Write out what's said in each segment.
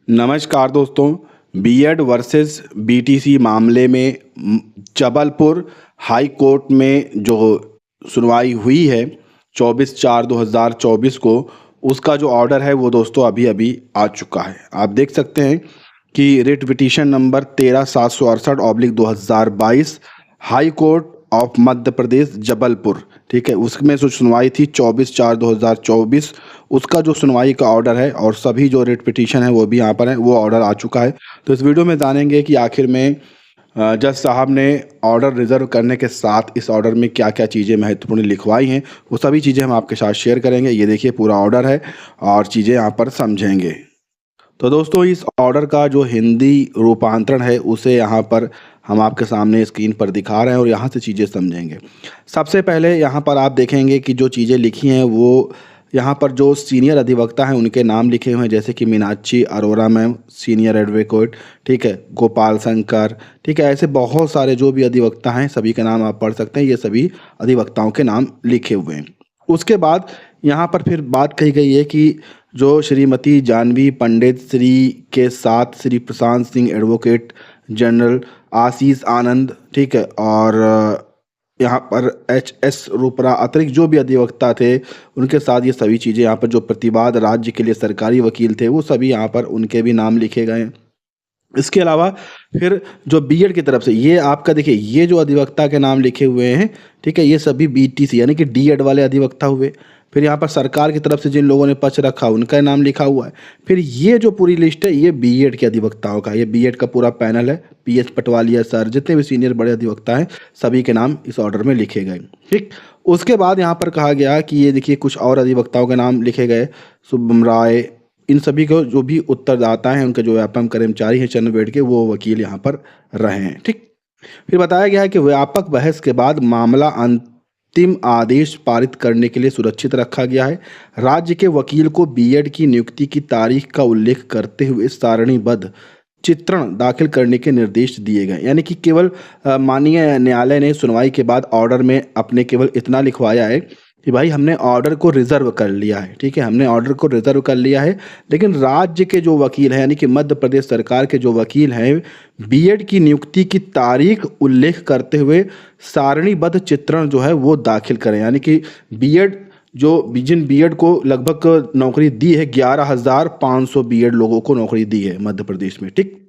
नमस्कार दोस्तों। BEd versus BTC मामले में जबलपुर हाई कोर्ट में जो सुनवाई हुई है 24/4/2024 को, उसका जो ऑर्डर है वो दोस्तों अभी अभी आ चुका है। आप देख सकते हैं कि writ petition number 13/768/2022 High Court of Madhya Pradesh Jabalpur, ठीक है, उसमें जो सुनवाई थी 24/4/2024, उसका जो सुनवाई का ऑर्डर है और सभी जो रिट पिटीशन है वो भी यहाँ पर है, वो ऑर्डर आ चुका है। तो इस वीडियो में जानेंगे कि आखिर में जज साहब ने ऑर्डर रिजर्व करने के साथ इस ऑर्डर में क्या क्या चीज़ें महत्वपूर्ण लिखवाई हैं, वो सभी चीज़ें हम आपके साथ शेयर करेंगे। ये देखिए पूरा ऑर्डर है और चीज़ें यहाँ पर समझेंगे। तो दोस्तों इस ऑर्डर का जो हिंदी रूपांतरण है उसे यहाँ पर हम आपके सामने स्क्रीन पर दिखा रहे हैं और यहाँ से चीज़ें समझेंगे। सबसे पहले यहाँ पर आप देखेंगे कि जो चीज़ें लिखी हैं वो यहाँ पर जो सीनियर अधिवक्ता हैं उनके नाम लिखे हुए हैं, जैसे कि Meenakshi Arora ma'am senior advocate, ठीक है, गोपाल शंकर, ठीक है, ऐसे बहुत सारे जो भी अधिवक्ता हैं सभी के नाम आप पढ़ सकते हैं। ये सभी अधिवक्ताओं के नाम लिखे हुए हैं। उसके बाद यहाँ पर फिर बात कही गई है कि जो श्रीमती जानवी पंडित श्री के साथ श्री प्रशांत सिंह एडवोकेट जनरल, आशीष आनंद, ठीक है, और यहाँ पर HS रूपरा अतिरिक्त जो भी अधिवक्ता थे उनके साथ ये सभी चीज़ें, यहाँ पर जो प्रतिवाद राज्य के लिए सरकारी वकील थे वो सभी यहाँ पर उनके भी नाम लिखे गए हैं। इसके अलावा फिर जो बीएड की तरफ से ये आपका देखिए, ये जो अधिवक्ता के नाम लिखे हुए हैं, ठीक है, ये सभी बीटीसी यानी कि डीएड वाले अधिवक्ता हुए। फिर यहाँ पर सरकार की तरफ से जिन लोगों ने पक्ष रखा उनका नाम लिखा हुआ है। फिर ये जो पूरी लिस्ट है ये बीएड के अधिवक्ताओं का, ये बीएड का पूरा पैनल है। PS पटवालिया सर, जितने भी सीनियर बड़े अधिवक्ता हैं सभी के नाम इस ऑर्डर में लिखे गए, ठीक। उसके बाद यहाँ पर कहा गया कि ये देखिए कुछ और अधिवक्ताओं के नाम लिखे गए, शुभम राय, इन सभी को जो भी उत्तरदाता हैं उनके जो व्यापक कर्मचारी हैं चंद्रपेट के, वो वकील यहाँ पर रहे हैं, ठीक। फिर बताया गया है कि व्यापक बहस के बाद मामला अंतिम आदेश पारित करने के लिए सुरक्षित रखा गया है। राज्य के वकील को बीएड की नियुक्ति की तारीख का उल्लेख करते हुए सारणीबद्ध चित्रण दाखिल करने के निर्देश दिए गए। यानी कि केवल माननीय न्यायालय ने सुनवाई के बाद ऑर्डर में अपने केवल इतना लिखवाया है कि भाई हमने ऑर्डर को रिजर्व कर लिया है, ठीक है, हमने ऑर्डर को रिजर्व कर लिया है, लेकिन राज्य के जो वकील हैं यानी कि मध्य प्रदेश सरकार के जो वकील हैं बीएड की नियुक्ति की तारीख उल्लेख करते हुए सारणीबद्ध चित्रण जो है वो दाखिल करें। यानी कि बीएड जिन बीएड को लगभग नौकरी दी है 11,500 बीएड लोगों को नौकरी दी है मध्य प्रदेश में, ठीक।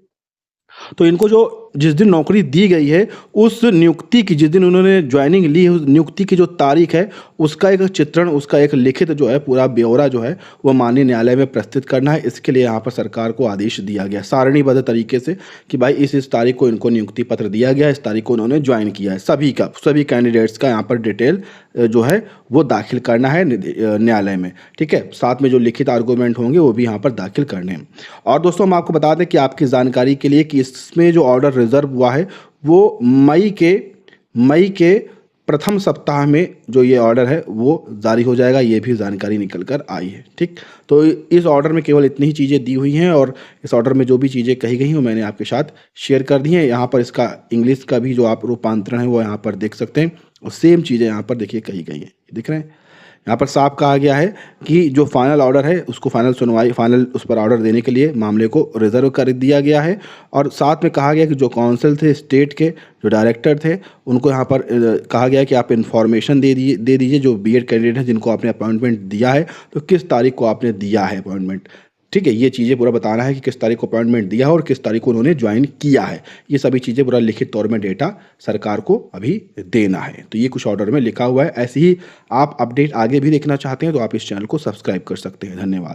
तो इनको जो जिस दिन नौकरी दी गई है उस नियुक्ति की, जिस दिन उन्होंने ज्वाइनिंग ली है उस नियुक्ति की जो तारीख है उसका एक चित्रण, उसका एक लिखित जो है पूरा ब्यौरा जो है वो माननीय न्यायालय में प्रस्तुत करना है। इसके लिए यहाँ पर सरकार को आदेश दिया गया सारणीबद्ध तरीके से कि भाई इस तारीख को इनको नियुक्ति पत्र दिया गया, इस तारीख को उन्होंने ज्वाइन किया है। सभी कैंडिडेट्स का यहाँ पर डिटेल जो है वो दाखिल करना है न्यायालय में, ठीक है। साथ में जो लिखित आर्गूमेंट होंगे वो भी यहाँ पर दाखिल करने हैं। और दोस्तों हम आपको बता दें कि आपकी जानकारी के लिए कि इसमें जो ऑर्डर रिजर्व हुआ है वो मई के प्रथम सप्ताह में जो ये ऑर्डर है वो जारी हो जाएगा, ये भी जानकारी निकल कर आई है, ठीक। तो इस ऑर्डर में केवल इतनी ही चीज़ें दी हुई हैं और इस ऑर्डर में जो भी चीज़ें कही गई हैं वो मैंने आपके साथ शेयर कर दी हैं। यहाँ पर इसका इंग्लिश का भी जो आप रूपांतरण है वो यहाँ पर देख सकते हैं और सेम चीज़ें यहाँ पर देखिए कही गई हैं, दिख रहे हैं। यहाँ पर साफ कहा गया है कि जो फाइनल ऑर्डर है उसको फाइनल उस पर ऑर्डर देने के लिए मामले को रिजर्व कर दिया गया है। और साथ में कहा गया कि जो काउंसिल थे स्टेट के जो डायरेक्टर थे उनको यहाँ पर कहा गया कि आप इन्फॉर्मेशन दे दीजिए जो बीएड कैंडिडेट हैं जिनको आपने अपॉइंटमेंट दिया है तो किस तारीख को आपने दिया है अपॉइंटमेंट, ठीक है। ये चीज़ें पूरा बताना है कि किस तारीख को अपॉइंटमेंट दिया है और किस तारीख को उन्होंने ज्वाइन किया है। ये सभी चीज़ें पूरा लिखित तौर में डेटा सरकार को अभी देना है। तो ये कुछ ऑर्डर में लिखा हुआ है। ऐसे ही आप अपडेट आगे भी देखना चाहते हैं तो आप इस चैनल को सब्सक्राइब कर सकते हैं। धन्यवाद।